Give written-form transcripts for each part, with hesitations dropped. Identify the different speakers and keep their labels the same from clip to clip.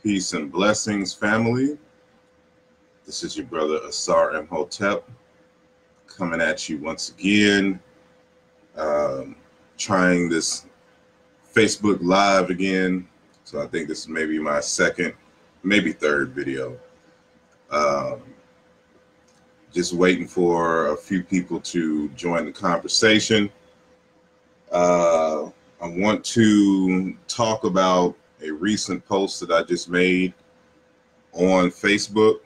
Speaker 1: Peace and blessings, family. This is your brother Asar Imhotep coming at you once again, trying this Facebook Live again. So I think this is maybe my second, maybe third video. Just waiting for a few people to join the conversation. I want to talk about a recent post that I just made on Facebook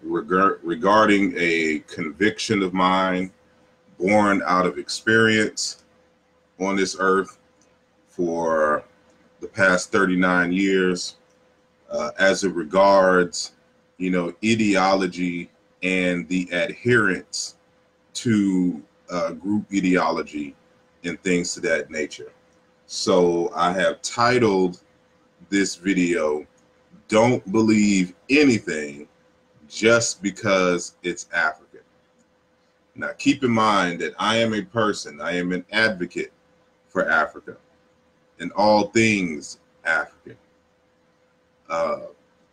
Speaker 1: regarding a conviction of mine born out of experience on this earth for the past 39 years as it regards, ideology and the adherence to group ideology and things to that nature. So I have titled this video, "Don't Believe Anything Just Because It's African." Now keep in mind that I am an advocate for Africa and all things African. I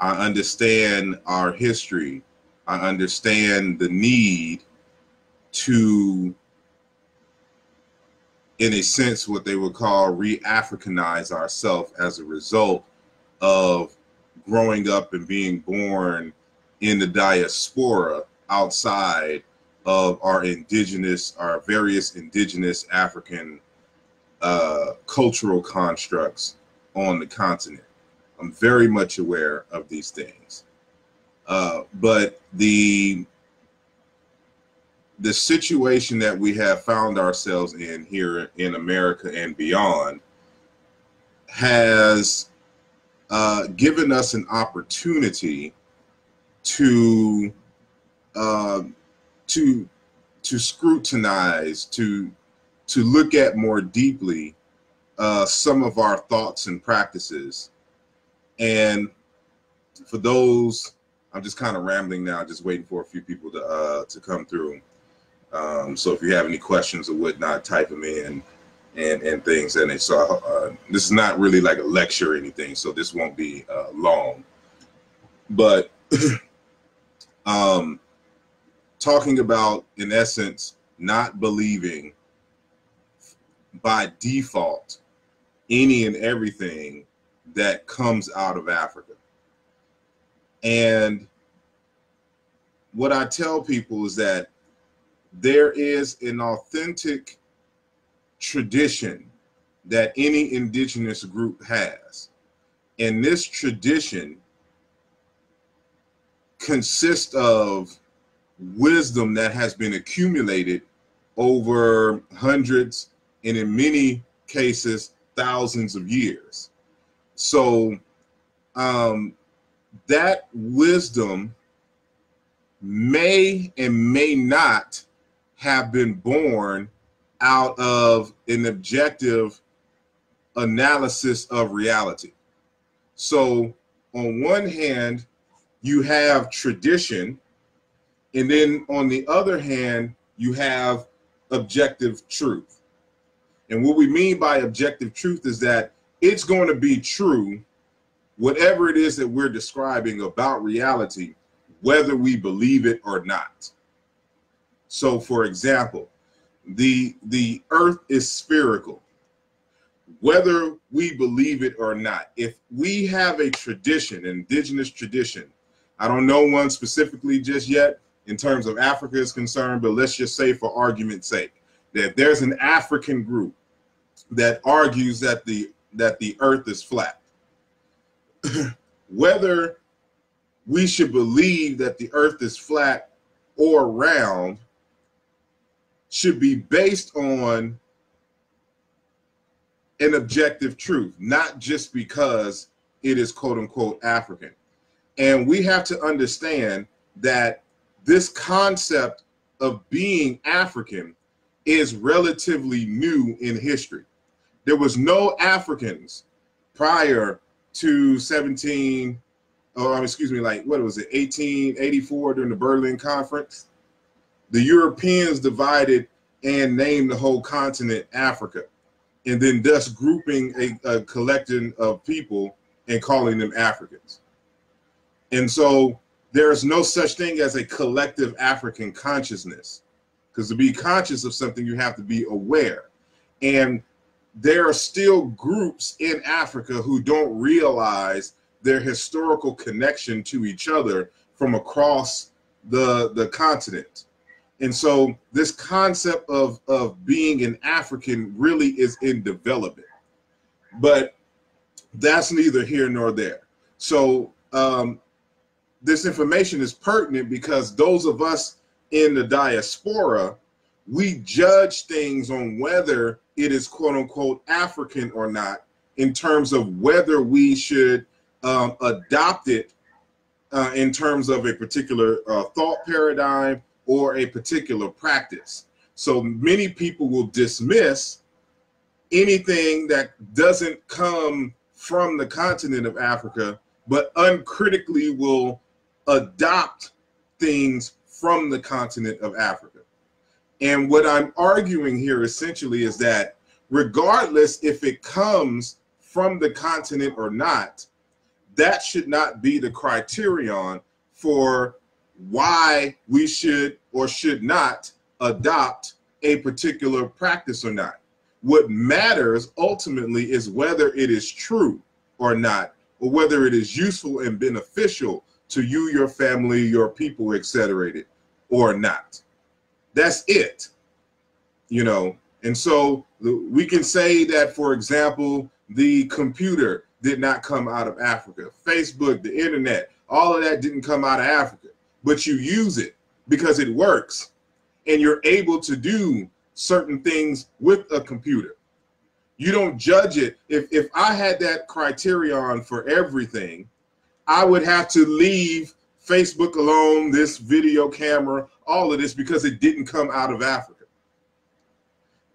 Speaker 1: understand our history. I understand the need to, in a sense, what they would call re-Africanize ourselves as a result of growing up and being born in the diaspora outside of our various indigenous African cultural constructs on the continent. I'm very much aware of these things. But the situation that we have found ourselves in here in America and beyond has given us an opportunity to scrutinize, to look at more deeply some of our thoughts and practices. And for those, I'm just kind of rambling now, just waiting for a few people to come through. So if you have any questions or whatnot, type them in and things. And so this is not really like a lecture or anything, so this won't be long. But talking about, in essence, not believing by default any and everything that comes out of Africa. And what I tell people is that there is an authentic tradition that any indigenous group has. And this tradition consists of wisdom that has been accumulated over hundreds and in many cases thousands of years. So that wisdom may and may not have been born out of an objective analysis of reality. So on one hand, you have tradition, and then on the other hand, you have objective truth. And what we mean by objective truth is that it's going to be true, whatever it is that we're describing about reality, whether we believe it or not. So for example, the earth is spherical, whether we believe it or not. If we have a tradition, an indigenous tradition, I don't know one specifically just yet in terms of Africa is concerned, but let's just say for argument's sake, that there's an African group that argues that the earth is flat. Whether we should believe that the earth is flat or round should be based on an objective truth, not just because it is quote unquote African. And we have to understand that this concept of being African is relatively new in history. There was no Africans prior to 1884 during the Berlin Conference. The Europeans divided and named the whole continent Africa, and then thus grouping a collection of people and calling them Africans. And so there is no such thing as a collective African consciousness, because to be conscious of something, you have to be aware. And there are still groups in Africa who don't realize their historical connection to each other from across the continent. And so this concept of being an African really is in development, but that's neither here nor there. So this information is pertinent because those of us in the diaspora, we judge things on whether it is quote unquote African or not, in terms of whether we should adopt it in terms of a particular thought paradigm or a particular practice. So many people will dismiss anything that doesn't come from the continent of Africa, but uncritically will adopt things from the continent of Africa. And what I'm arguing here essentially is that regardless if it comes from the continent or not, that should not be the criterion for why we should or should not adopt a particular practice or not. What matters ultimately is whether it is true or not, or whether it is useful and beneficial to you, your family, your people, etc., or not. That's it, you know. And so we can say that, for example, the computer did not come out of Africa. Facebook, the internet, all of that didn't come out of Africa, but you use it because it works and you're able to do certain things with a computer. You don't judge it. If I had that criterion for everything, I would have to leave Facebook alone, this video camera, all of this, because it didn't come out of Africa.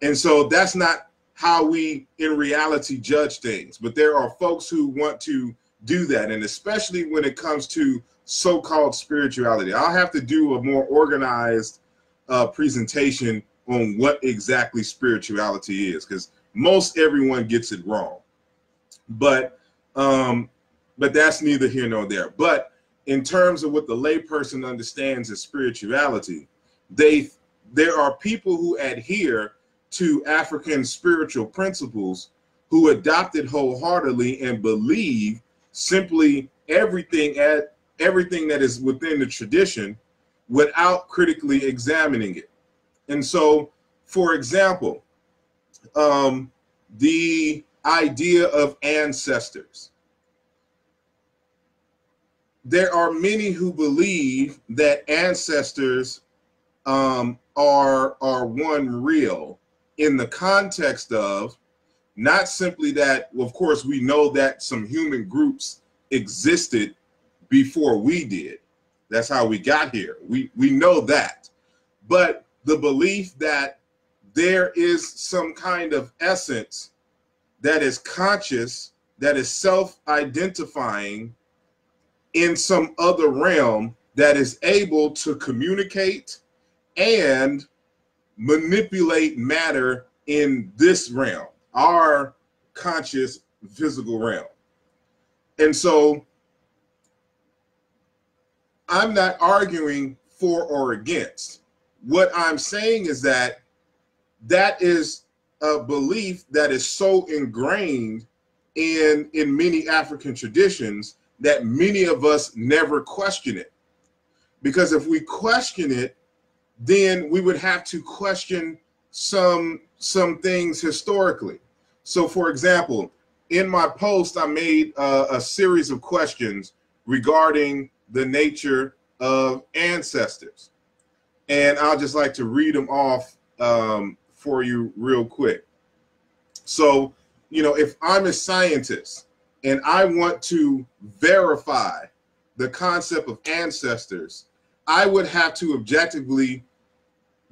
Speaker 1: And so that's not how we in reality judge things. But there are folks who want to do that, and especially when it comes to so-called spirituality. I'll have to do a more organized presentation on what exactly spirituality is, because most everyone gets it wrong. But that's neither here nor there. But in terms of what the layperson understands as spirituality, there are people who adhere to African spiritual principles who adopt it wholeheartedly and believe simply everything that is within the tradition without critically examining it. And so, for example, the idea of ancestors. There are many who believe that ancestors are one real, in the context of not simply that, of course, we know that some human groups existed before we did. That's how we got here. We know that. But the belief that there is some kind of essence that is conscious, that is self-identifying in some other realm, that is able to communicate and manipulate matter in this realm, our conscious physical realm. And so I'm not arguing for or against. What I'm saying is that that is a belief that is so ingrained in many African traditions that many of us never question it. Because if we question it, then we would have to question some things historically. So, for example, in my post, I made a series of questions regarding the nature of ancestors. And I'll just like to read them off for you real quick. So, you know, if I'm a scientist and I want to verify the concept of ancestors, I would have to objectively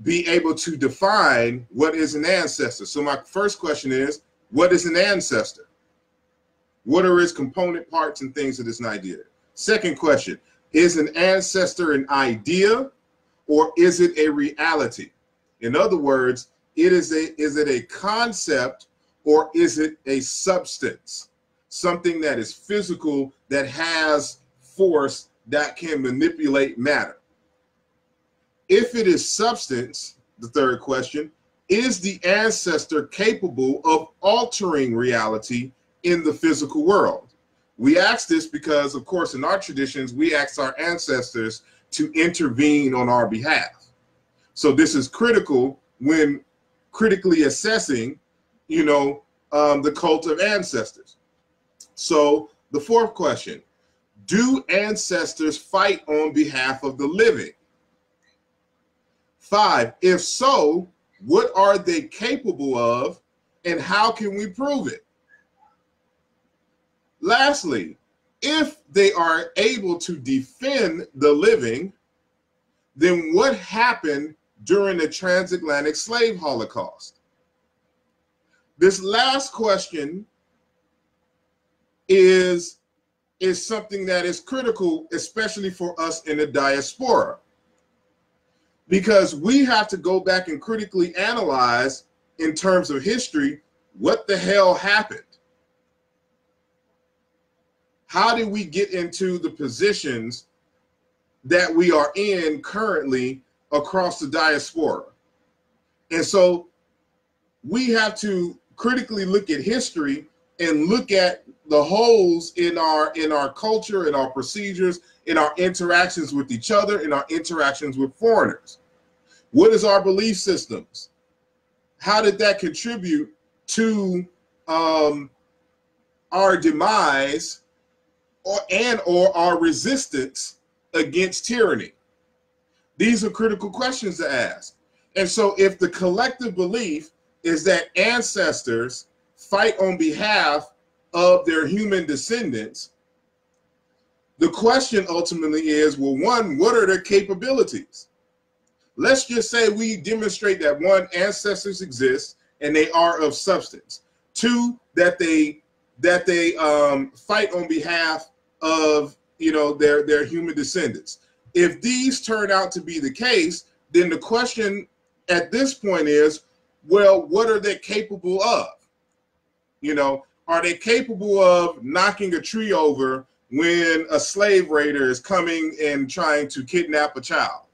Speaker 1: be able to define what is an ancestor. So my first question is, what is an ancestor? What are its component parts and things of this idea? Second question, is an ancestor an idea or is it a reality? In other words, is it a concept or is it a substance? something that is physical, that has force, that can manipulate matter. If it is substance, the third question, is the ancestor capable of altering reality in the physical world? We ask this because, of course, in our traditions, we ask our ancestors to intervene on our behalf. So this is critical when critically assessing, the cult of ancestors. So the fourth question, do ancestors fight on behalf of the living? 5, if so, what are they capable of and how can we prove it? Lastly, if they are able to defend the living, then what happened during the transatlantic slave holocaust? This last question is something that is critical, especially for us in the diaspora, because we have to go back and critically analyze in terms of history, what the hell happened? How did we get into the positions that we are in currently across the diaspora? And so we have to critically look at history and look at the holes in our culture, in our procedures, in our interactions with each other, in our interactions with foreigners. What is our belief systems? How did that contribute to our demise or our resistance against tyranny? These are critical questions to ask. And so if the collective belief is that ancestors fight on behalf of their human descendants, the question ultimately is, well, one, what are their capabilities? Let's just say we demonstrate that, one, ancestors exist and they are of substance. 2, that they fight on behalf of their human descendants. If these turn out to be the case, then the question at this point is, well, what are they capable of? Are they capable of knocking a tree over when a slave raider is coming and trying to kidnap a child?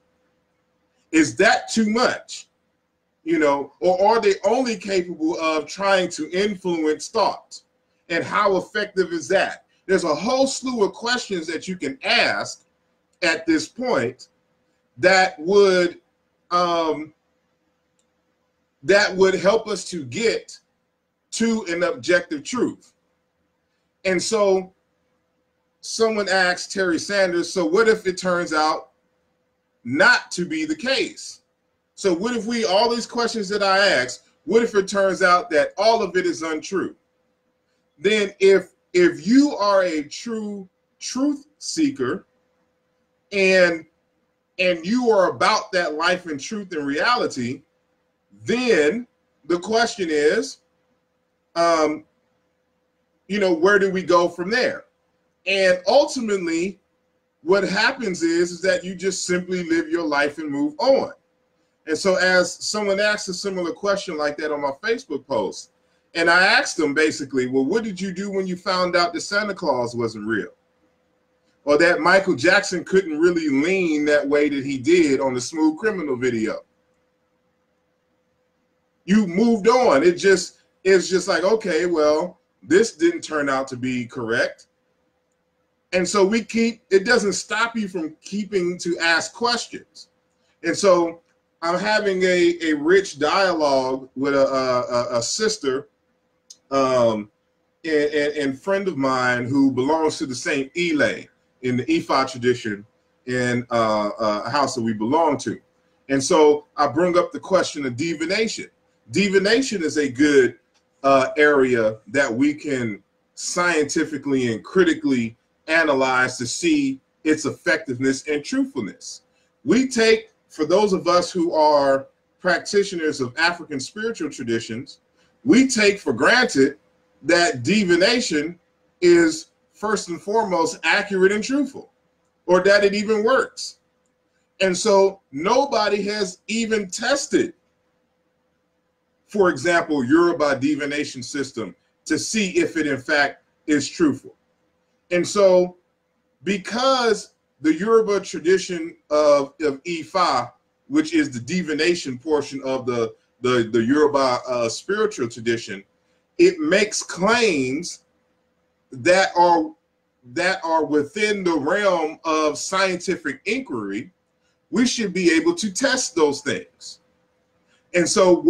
Speaker 1: Is that too much? Or are they only capable of trying to influence thought? And how effective is that? There's a whole slew of questions that you can ask at this point that would help us to get to an objective truth. And so someone asked Terry Sanders, so what if it turns out not to be the case? So what if all these questions that I asked, what if it turns out that all of it is untrue? Then if you are a true truth seeker and you are about that life and truth and reality, then the question is, where do we go from there? And ultimately, what happens is that you just simply live your life and move on. And so as someone asked a similar question like that on my Facebook post, and I asked them basically, well, what did you do when you found out that Santa Claus wasn't real? Or that Michael Jackson couldn't really lean that way that he did on the Smooth Criminal video? You moved on. It's just like, okay, well, this didn't turn out to be correct. And so it doesn't stop you from keeping to ask questions. And so I'm having a rich dialogue with a sister and friend of mine who belongs to the same Ile in the Ifa tradition in a house that we belong to. And so I bring up the question of divination. Divination is a good area that we can scientifically and critically analyze to see its effectiveness and truthfulness. We take, for those of us who are practitioners of African spiritual traditions, we take for granted that divination is first and foremost accurate and truthful, or that it even works. And so nobody has even tested, for example, Yoruba divination system to see if it in fact is truthful. And so because the Yoruba tradition of Ifa, which is the divination portion of the Yoruba spiritual tradition, it makes claims that are within the realm of scientific inquiry. We should be able to test those things. And so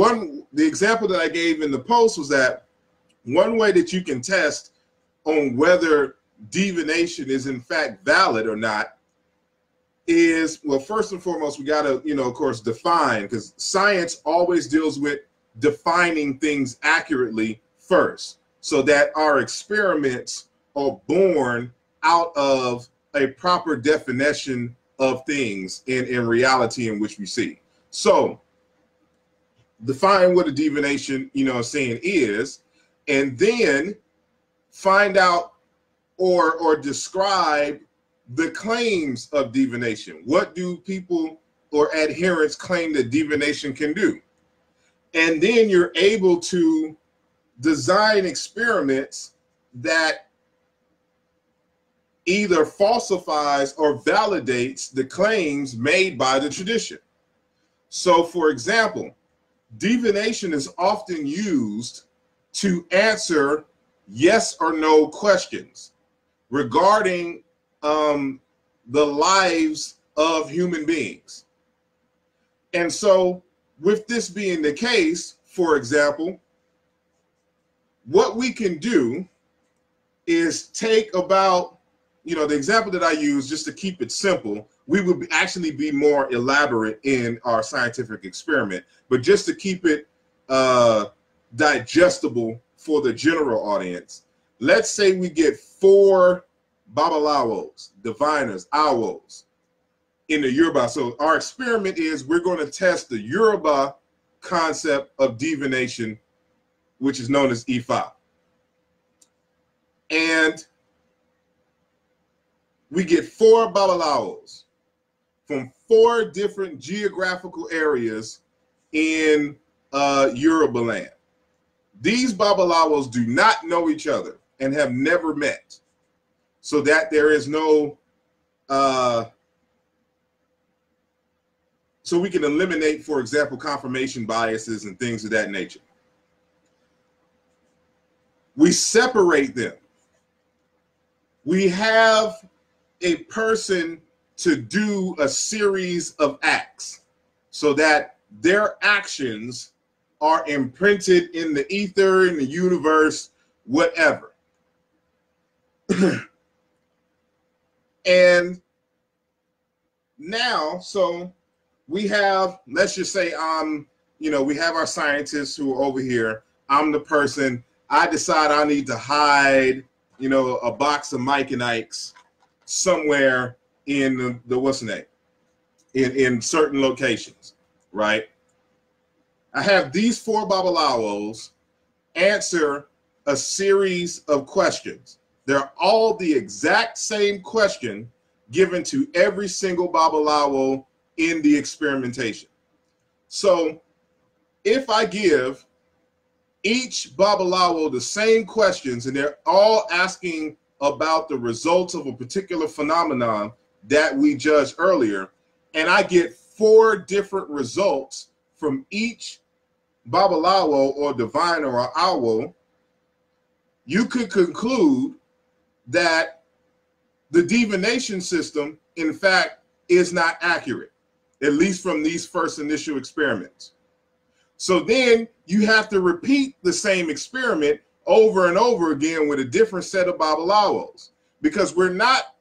Speaker 1: the example that I gave in the post was that one way that you can test on whether divination is in fact valid or not is, well, first and foremost, we got to, of course, define, because science always deals with defining things accurately first, so that our experiments are born out of a proper definition of things in reality in which we see. So define what a divination, saying is, and then find out or describe the claims of divination. What do people or adherents claim that divination can do? And then you're able to design experiments that either falsifies or validates the claims made by the tradition. So, for example, divination is often used to answer yes or no questions regarding the lives of human beings. And so with this being the case, for example, what we can do is take about, the example that I use, just to keep it simple, we would actually be more elaborate in our scientific experiment, but just to keep it digestible for the general audience, let's say we get 4 babalawos, diviners, awos, in the Yoruba. So our experiment is we're going to test the Yoruba concept of divination, which is known as Ifa. And we get 4 babalawos from 4 different geographical areas in Yoruba land. These babalawos do not know each other and have never met, so that there is no, so we can eliminate, for example, confirmation biases and things of that nature. We separate them. We have a person to do a series of acts so that their actions are imprinted in the ether, in the universe, whatever. And now, so we have, let's just say we have our scientists who are over here. I'm the person, I decide I need to hide, a box of Mike and Ike's somewhere in the what's the name? In certain locations, right? I have these 4 babalawos answer a series of questions. They're all the exact same question given to every single babalawo in the experimentation. So if I give each babalawo the same questions and they're all asking about the results of a particular phenomenon that we judged earlier, and I get 4 different results from each babalawo or divine or awo, you could conclude that the divination system, in fact, is not accurate, at least from these first initial experiments. So then you have to repeat the same experiment over and over again with a different set of babalawos, because we're not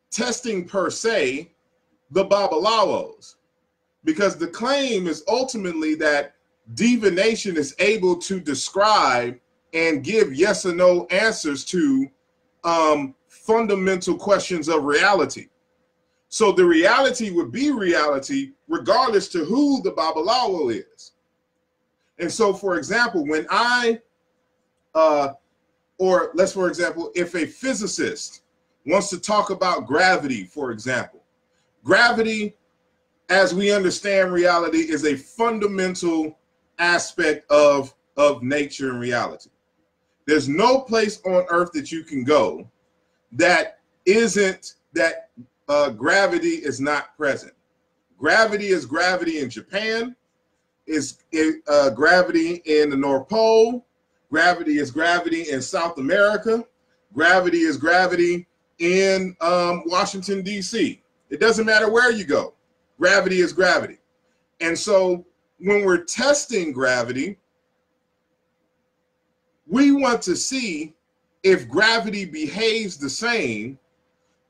Speaker 1: testing per se the babalawos, because the claim is ultimately that divination is able to describe and give yes or no answers to fundamental questions of reality. So the reality would be reality regardless to who the babalawo is. And so, for example, when for example, if a physicist wants to talk about gravity, for example, gravity, as we understand reality, is a fundamental aspect of of nature and reality. There's no place on earth that you can go that isn't, that gravity is not present. Gravity is gravity in Japan, is gravity in the North Pole, gravity is gravity in South America, gravity is gravity in Washington, D.C. It doesn't matter where you go. Gravity is gravity. And so when we're testing gravity, we want to see if gravity behaves the same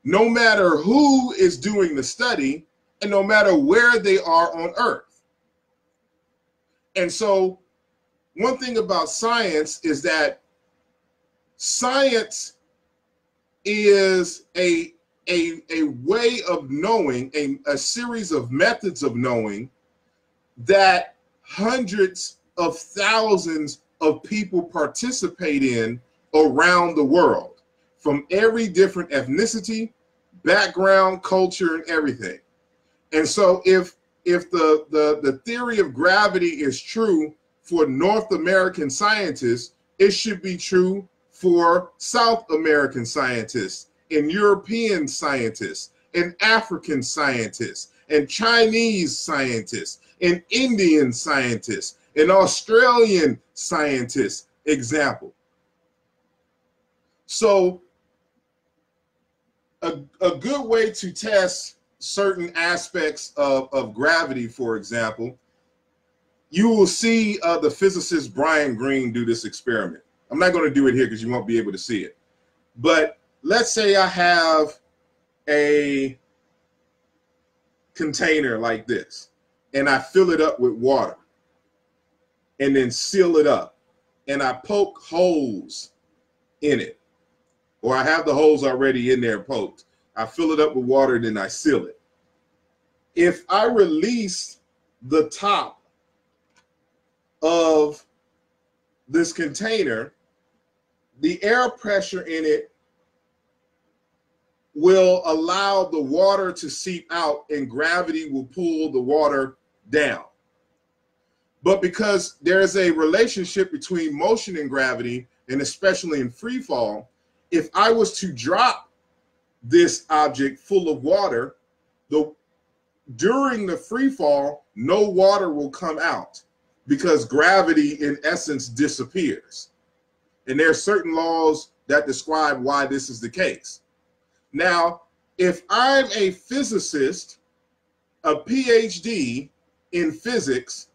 Speaker 1: no matter who is doing the study and no matter where they are on Earth. And so one thing about science is that science is a way of knowing, a series of methods of knowing that hundreds of thousands of people participate in around the world, from every different ethnicity, background, culture, and everything. And so if the theory of gravity is true for North American scientists, it should be true for South American scientists and European scientists and African scientists and Chinese scientists and Indian scientists and Australian scientists, example. So a good way to test certain aspects of gravity, for example, you will see the physicist Brian Greene do this experiment. I'm not going to do it here because you won't be able to see it. But let's say I have a container like this, and I fill it up with water and then seal it up, and I poke holes in it, or I have the holes already in there poked. I fill it up with water, and then I seal it. If I release the top of this container, the air pressure in it will allow the water to seep out, and gravity will pull the water down. But because there is a relationship between motion and gravity, and especially in free fall, if I was to drop this object full of water, during the free fall, no water will come out because gravity in essence disappears. And there are certain laws that describe why this is the case. Now, if I'm a physicist, a PhD in physics,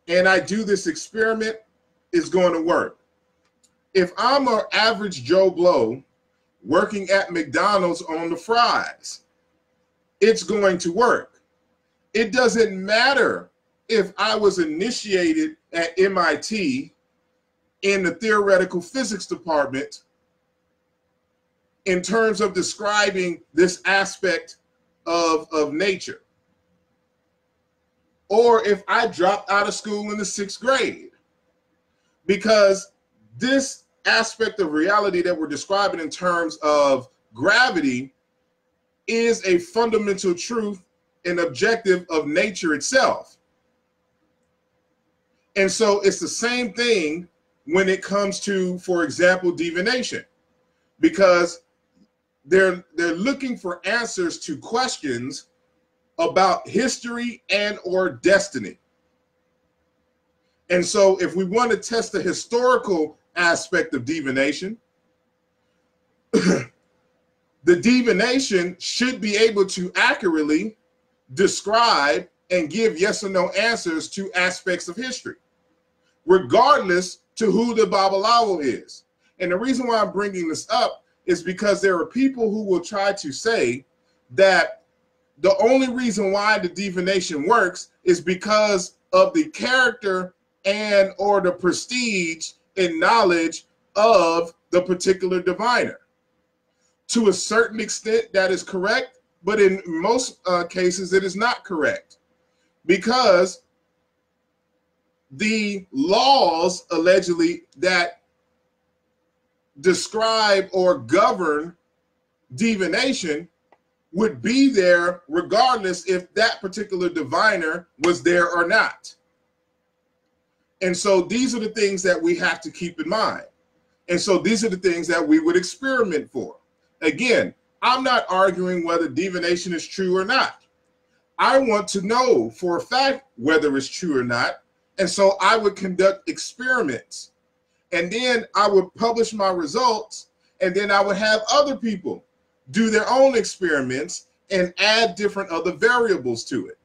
Speaker 1: and I do this experiment, it's going to work. If I'm an average Joe Blow working at McDonald's on the fries, it's going to work. It doesn't matter if I was initiated at MIT in the theoretical physics department in terms of describing this aspect of nature, or if I dropped out of school in the 6th grade, because this aspect of reality that we're describing in terms of gravity is a fundamental truth and objective of nature itself. And so it's the same thing when it comes to, for example, divination, because they're looking for answers to questions about history and or destiny. And so if we want to test the historical aspect of divination, the divination should be able to accurately describe and give yes or no answers to aspects of history, regardless to who the Babalawo is. And the reason why I'm bringing this up is because there are people who will try to say that the only reason why the divination works is because of the character and or the prestige and knowledge of the particular diviner. To a certain extent, that is correct, but in most cases, it is not correct, because the laws allegedly that describe or govern divination would be there regardless if that particular diviner was there or not. And so these are the things that we have to keep in mind. And so these are the things that we would experiment for. Again, I'm not arguing whether divination is true or not. I want to know for a fact whether it's true or not. And so I would conduct experiments. And then I would publish my results. And then I would have other people do their own experiments and add different other variables to it.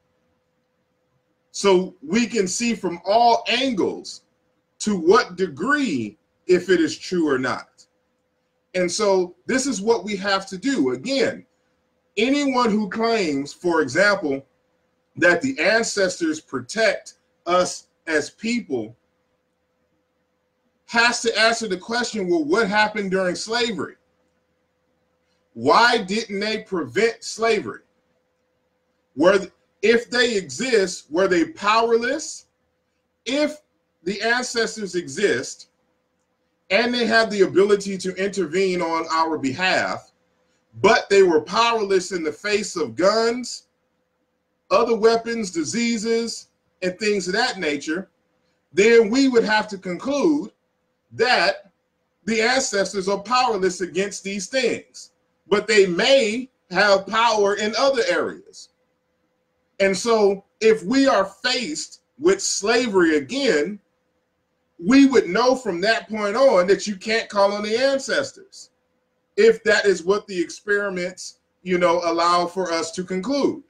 Speaker 1: So we can see from all angles to what degree if it is true or not. And so this is what we have to do. Again, anyone who claims, for example, that the ancestors protect us as people has to answer the question, well, what happened during slavery? Why didn't they prevent slavery? If they exist, were they powerless? If the ancestors exist and they have the ability to intervene on our behalf, but they were powerless in the face of guns, other weapons, diseases, and things of that nature, then we would have to conclude that the ancestors are powerless against these things, but they may have power in other areas. And so if we are faced with slavery again, we would know from that point on that you can't call on the ancestors, if that is what the experiments, allow for us to conclude.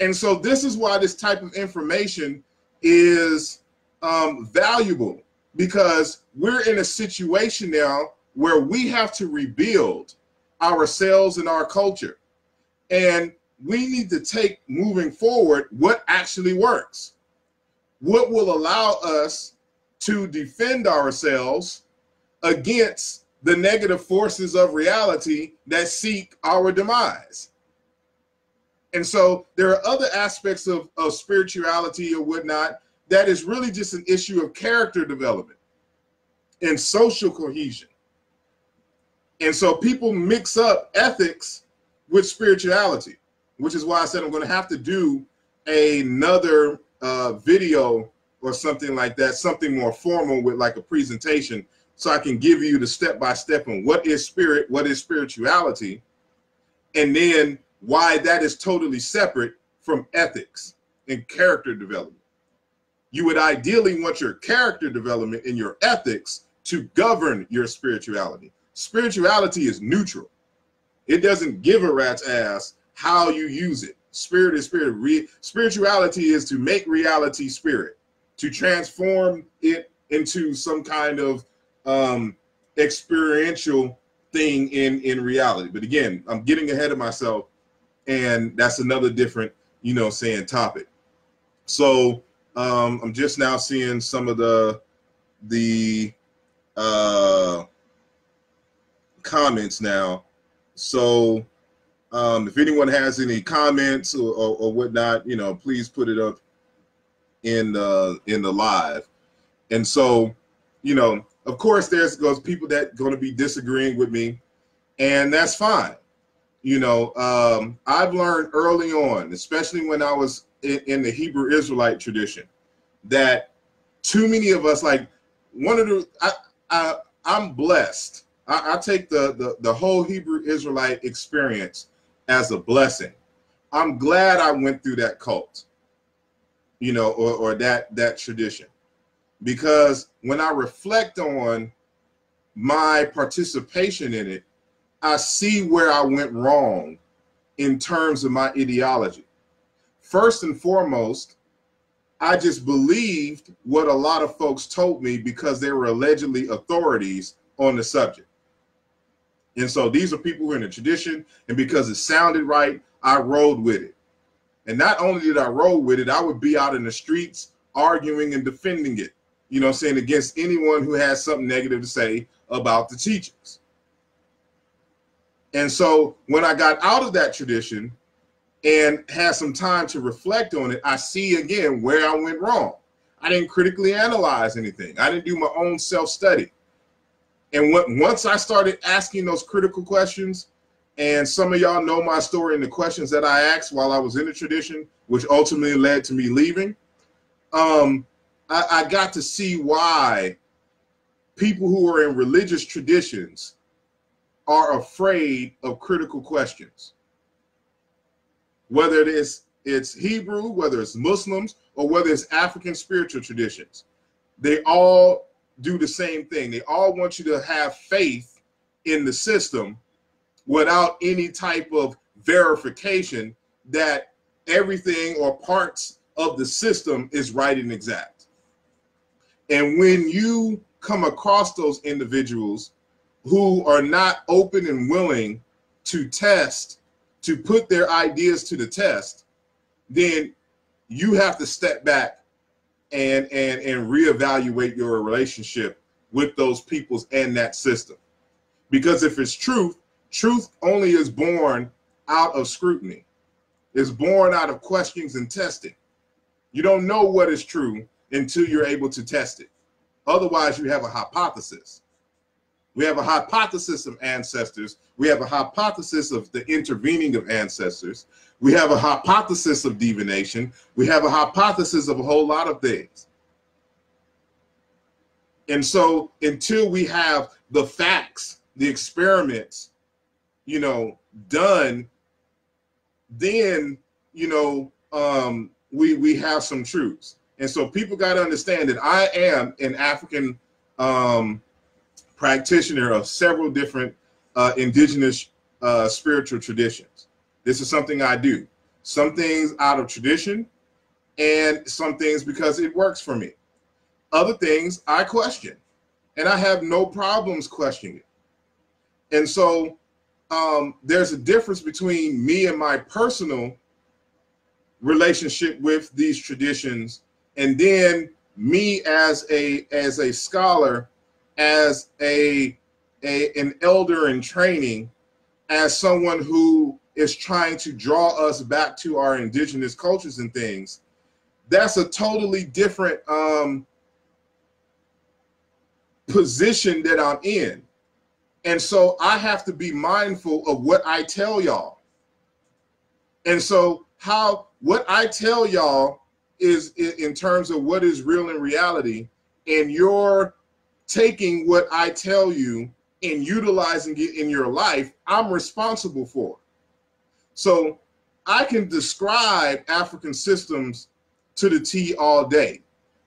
Speaker 1: And so this is why this type of information is valuable, because we're in a situation now where we have to rebuild ourselves and our culture. And we need to take, moving forward, what actually works. What will allow us to defend ourselves against the negative forces of reality that seek our demise. And so there are other aspects of spirituality or whatnot that is really just an issue of character development and social cohesion. And so people mix up ethics with spirituality, which is why I said I'm going to have to do another video or something like that, something more formal with like a presentation, so I can give you the step-by-step on what is spirit, what is spirituality, and then why that is totally separate from ethics and character development. You would ideally want your character development and your ethics to govern your spirituality. Spirituality is neutral. It doesn't give a rat's ass how you use it. Spirit is spirit. Spirituality is to make reality spirit, to transform it into some kind of experiential thing in reality. But again, I'm getting ahead of myself, and that's another different, topic. So I'm just now seeing some of the comments now. So if anyone has any comments or whatnot, please put it up in the live. And so, of course, there's those people that going to be disagreeing with me, and that's fine. I've learned early on, especially when I was in the Hebrew Israelite tradition, that too many of us, like I'm blessed. I take the whole Hebrew Israelite experience as a blessing. I'm glad I went through that cult, or that tradition, because when I reflect on my participation in it, I see where I went wrong in terms of my ideology. First and foremost, I just believed what a lot of folks told me because they were allegedly authorities on the subject. And so these are people who are in the tradition, and because it sounded right, I rode with it. And not only did I roll with it, I would be out in the streets arguing and defending it, against anyone who has something negative to say about the teachings. And so when I got out of that tradition and had some time to reflect on it, I see again where I went wrong. I didn't critically analyze anything. I didn't do my own self-study. And once I started asking those critical questions, and some of y'all know my story and the questions that I asked while I was in the tradition, which ultimately led to me leaving, I got to see why people who are in religious traditions are afraid of critical questions. Whether it's Hebrew, whether it's Muslims, or whether it's African spiritual traditions, they all do the same thing. They all want you to have faith in the system without any type of verification that everything or parts of the system is right and exact. And when you come across those individuals who are not open and willing to test, to put their ideas to the test, then you have to step back and reevaluate your relationship with those peoples and that system. Because if it's truth, truth only is born out of scrutiny. It's born out of questions and testing. You don't know what is true until you're able to test it. Otherwise, you have a hypothesis. We have a hypothesis of ancestors. We have a hypothesis of the intervening of ancestors. We have a hypothesis of divination. We have a hypothesis of a whole lot of things. And so until we have the facts, the experiments, you know, done, then, you know, we have some truths. And so people got to understand that I am an African practitioner of several different indigenous spiritual traditions. This is something I do. Some things out of tradition and some things because it works for me. Other things I question, and I have no problems questioning it. And so there's a difference between me and my personal relationship with these traditions, and then me as a scholar, as an elder in training, as someone who is trying to draw us back to our indigenous cultures and things. That's a totally different position that I'm in. And so I have to be mindful of what I tell y'all. And so what I tell y'all is in terms of what is real in reality, and you're taking what I tell you and utilizing it in your life, I'm responsible for. So I can describe African systems to the T all day,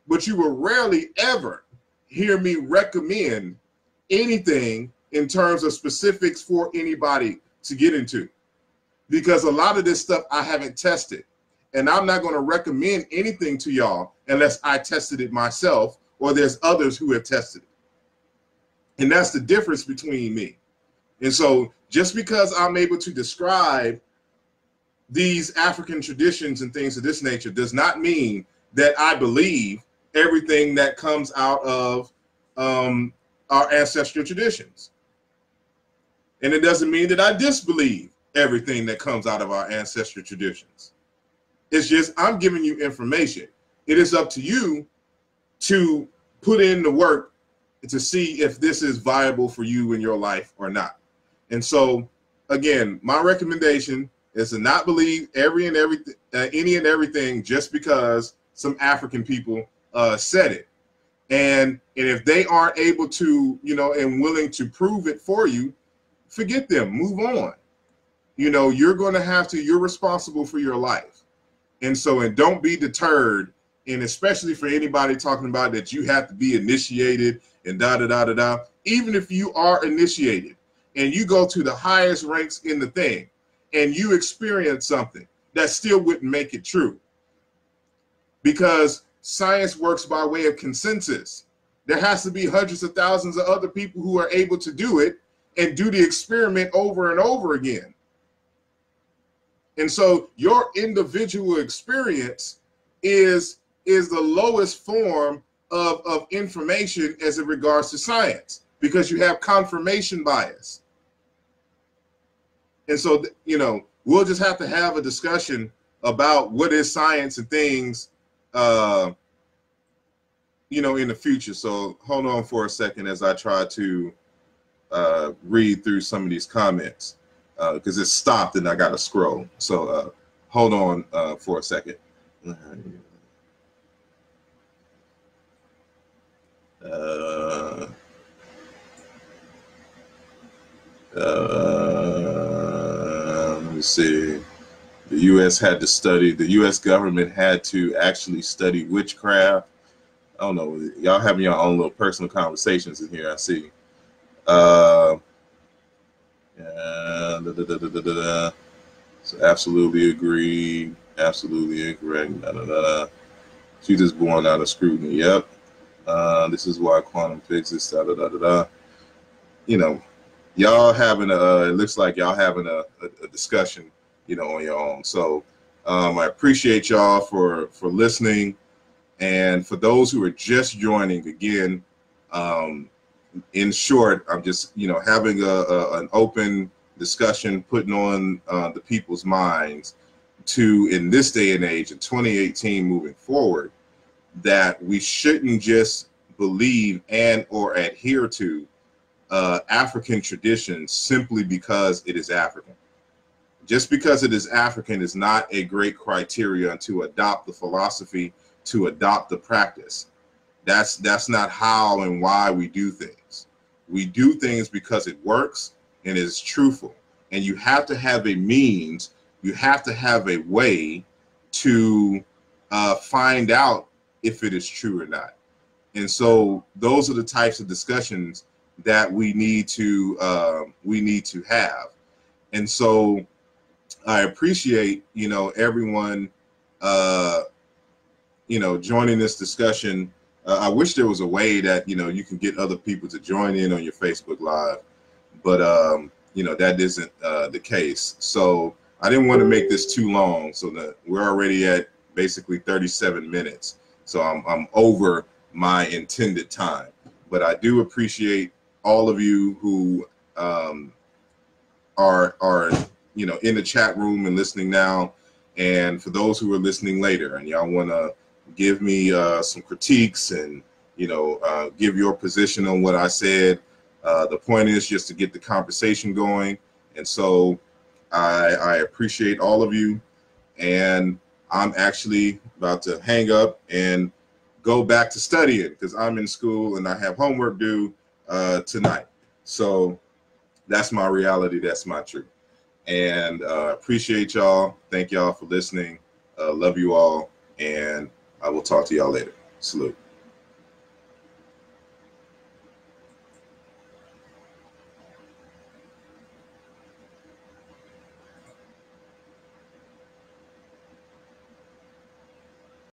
Speaker 1: but you will rarely ever hear me recommend anything in terms of specifics for anybody to get into, because a lot of this stuff I haven't tested, and I'm not going to recommend anything to y'all unless I tested it myself or there's others who have tested it. And that's the difference between me. And so just because I'm able to describe these African traditions and things of this nature does not mean that I believe everything that comes out of our ancestral traditions. And it doesn't mean that I disbelieve everything that comes out of our ancestral traditions. It's just I'm giving you information. It is up to you to put in the work to see if this is viable for you in your life or not. And so, again, my recommendation is to not believe any and everything just because some African people said it. And if they aren't able to, you know, and willing to prove it for you, forget them, move on. You know, you're responsible for your life. And so, and don't be deterred, and especially for anybody talking about that you have to be initiated and da-da-da-da-da. Even if you are initiated and you go to the highest ranks in the thing and you experience something, that still wouldn't make it true. Because science works by way of consensus. There has to be hundreds of thousands of other people who are able to do it and do the experiment over and over again. And so your individual experience is the lowest form of information as it regards to science, because you have confirmation bias. And so, you know, we'll just have to have a discussion about what is science and things, you know, in the future. So hold on for a second as I try to read through some of these comments, because it stopped and I got to scroll. So hold on for a second. me see. The U.S. government had to actually study witchcraft. I don't know. Y'all having your own little personal conversations in here, I see. Yeah, So absolutely agree. Absolutely incorrect. She just born out of scrutiny. Yep. This is why quantum physics. You know, y'all having it looks like y'all having a discussion, on your own. So I appreciate y'all for listening. And for those who are just joining, again, in short, I'm just, having an open discussion, putting on the people's minds to, in this day and age, in 2018 moving forward, that we shouldn't just believe and or adhere to African traditions simply because it is African. Just because it is African is not a great criteria to adopt the philosophy, to adopt the practice. That's not how and why we do things. We do things because it works and is truthful. And you have to have a means, you have to have a way to find out if it is true or not. And so those are the types of discussions that we need to have. And so I appreciate, everyone, joining this discussion. I wish there was a way that, you can get other people to join in on your Facebook Live, but, that isn't the case. So I didn't want to make this too long, so that we're already at basically 37 minutes. So I'm over my intended time, but I do appreciate all of you who are in the chat room and listening now, and for those who are listening later and y'all want to give me some critiques and give your position on what I said. The point is just to get the conversation going, and so I appreciate all of you, and I'm actually about to hang up and go back to studying because I'm in school and I have homework due tonight. So that's my reality. That's my truth. And appreciate y'all. Thank y'all for listening. Love you all. And I will talk to y'all later. Salute.